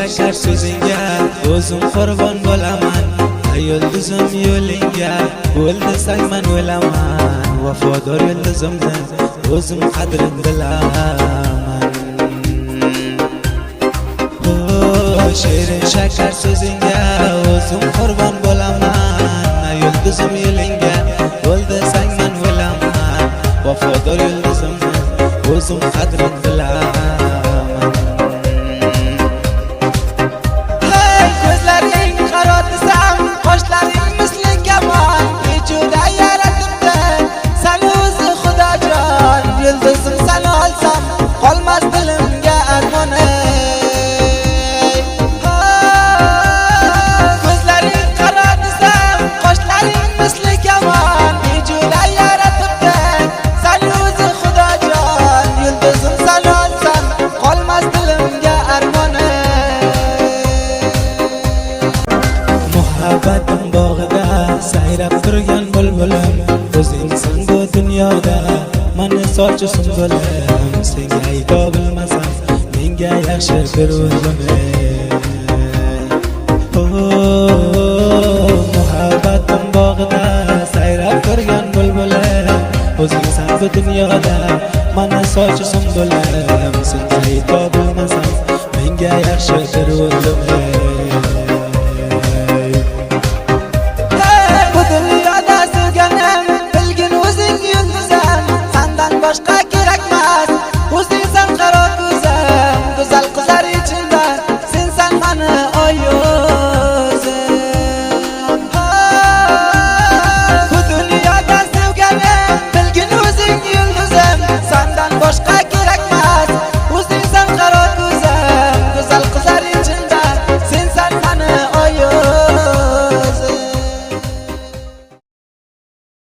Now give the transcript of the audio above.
shakar so'zingga o'zim qurbon bo'laman. Yulduzim yo'lingga bo'l desang men o'laman. Vafodor yulduzimni o'zim qadrin bilaman. Shirin shakar so'zingga o'zim qurbon bo'laman. Yulduzim yo'lingga bo'l desang men o'laman. Vafodor yulduzimni o'zim qadrin bilaman. Yulduzim seni olsam qolmas dilimga armon. Ko'zlaring qaro desam, qoshlaring misli kamon. Bejuda yaratibdi seni o'zi Xudojon. Yulduzim seni olsam qolmas dilimga armon. Muhabbatim bog'ida sayrab turgan bulbulim, o'zingsan bu dunyoda mani sochi sunbulim. Senga ayta bilmasam menga yaxshi bir o'zim. Muhabbatim bog'ida sayrab turgan bulbulim, o'zingsan bu dunyoda mani sochi sunbulim. Senga ayta bilmasam menga yaxshi bir o'zim.